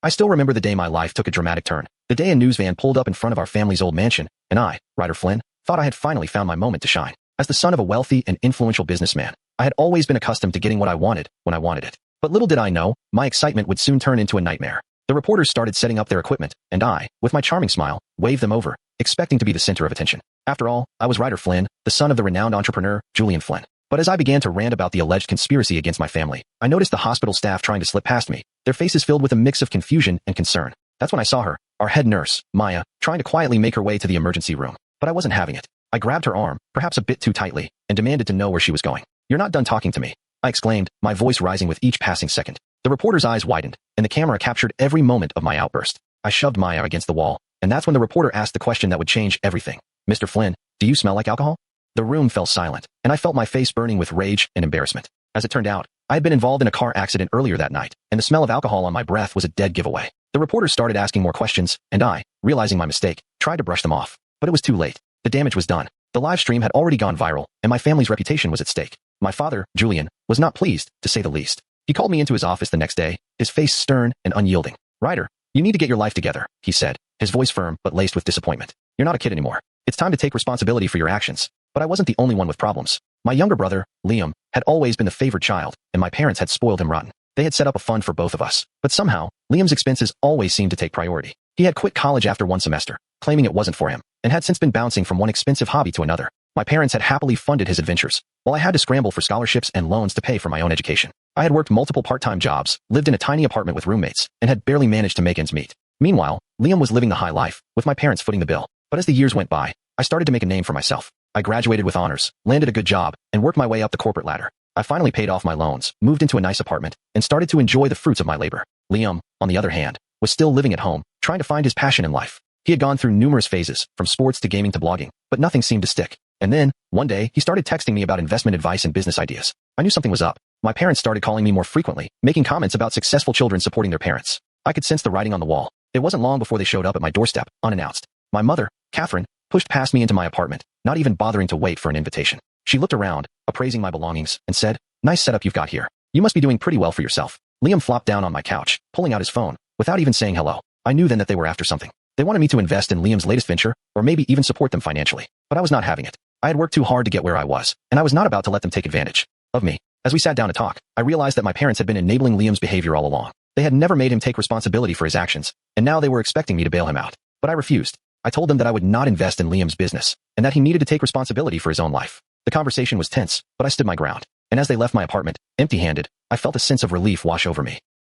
I still remember the day my life took a dramatic turn. The day a news van pulled up in front of our family's old mansion, and I, Ryder Flynn, thought I had finally found my moment to shine. As the son of a wealthy and influential businessman, I had always been accustomed to getting what I wanted when I wanted it. But little did I know, my excitement would soon turn into a nightmare. The reporters started setting up their equipment, and I, with my charming smile, waved them over, expecting to be the center of attention. After all, I was Ryder Flynn, the son of the renowned entrepreneur, Julian Flynn. But as I began to rant about the alleged conspiracy against my family, I noticed the hospital staff trying to slip past me, their faces filled with a mix of confusion and concern. That's when I saw her, our head nurse, Maya, trying to quietly make her way to the emergency room. But I wasn't having it. I grabbed her arm, perhaps a bit too tightly, and demanded to know where she was going. "You're not done talking to me," I exclaimed, my voice rising with each passing second. The reporter's eyes widened, and the camera captured every moment of my outburst. I shoved Maya against the wall, and that's when the reporter asked the question that would change everything. "Mr. Flynn, do you smell like alcohol?" The room fell silent, and I felt my face burning with rage and embarrassment. As it turned out, I had been involved in a car accident earlier that night, and the smell of alcohol on my breath was a dead giveaway. The reporter started asking more questions, and I, realizing my mistake, tried to brush them off. But it was too late. The damage was done. The live stream had already gone viral, and my family's reputation was at stake. My father, Julian, was not pleased, to say the least. He called me into his office the next day, his face stern and unyielding. "Ryder, you need to get your life together," he said, his voice firm but laced with disappointment. "You're not a kid anymore. It's time to take responsibility for your actions." But I wasn't the only one with problems. My younger brother, Liam, had always been the favored child, and my parents had spoiled him rotten. They had set up a fund for both of us. But somehow, Liam's expenses always seemed to take priority. He had quit college after one semester, claiming it wasn't for him, and had since been bouncing from one expensive hobby to another. My parents had happily funded his adventures, while I had to scramble for scholarships and loans to pay for my own education. I had worked multiple part-time jobs, lived in a tiny apartment with roommates, and had barely managed to make ends meet. Meanwhile, Liam was living the high life, with my parents footing the bill. But as the years went by, I started to make a name for myself. I graduated with honors, landed a good job, and worked my way up the corporate ladder. I finally paid off my loans, moved into a nice apartment, and started to enjoy the fruits of my labor. Liam, on the other hand, was still living at home, trying to find his passion in life. He had gone through numerous phases, from sports to gaming to blogging, but nothing seemed to stick. And then, one day, he started texting me about investment advice and business ideas. I knew something was up. My parents started calling me more frequently, making comments about successful children supporting their parents. I could sense the writing on the wall. It wasn't long before they showed up at my doorstep, unannounced. My mother, Catherine, pushed past me into my apartment, not even bothering to wait for an invitation. She looked around, appraising my belongings, and said, "Nice setup you've got here. You must be doing pretty well for yourself." Liam flopped down on my couch, pulling out his phone, without even saying hello. I knew then that they were after something. They wanted me to invest in Liam's latest venture, or maybe even support them financially. But I was not having it. I had worked too hard to get where I was, and I was not about to let them take advantage of me. As we sat down to talk, I realized that my parents had been enabling Liam's behavior all along. They had never made him take responsibility for his actions, and now they were expecting me to bail him out. But I refused. I told them that I would not invest in Liam's business, and that he needed to take responsibility for his own life. The conversation was tense, but I stood my ground. And as they left my apartment, empty-handed, I felt a sense of relief wash over me.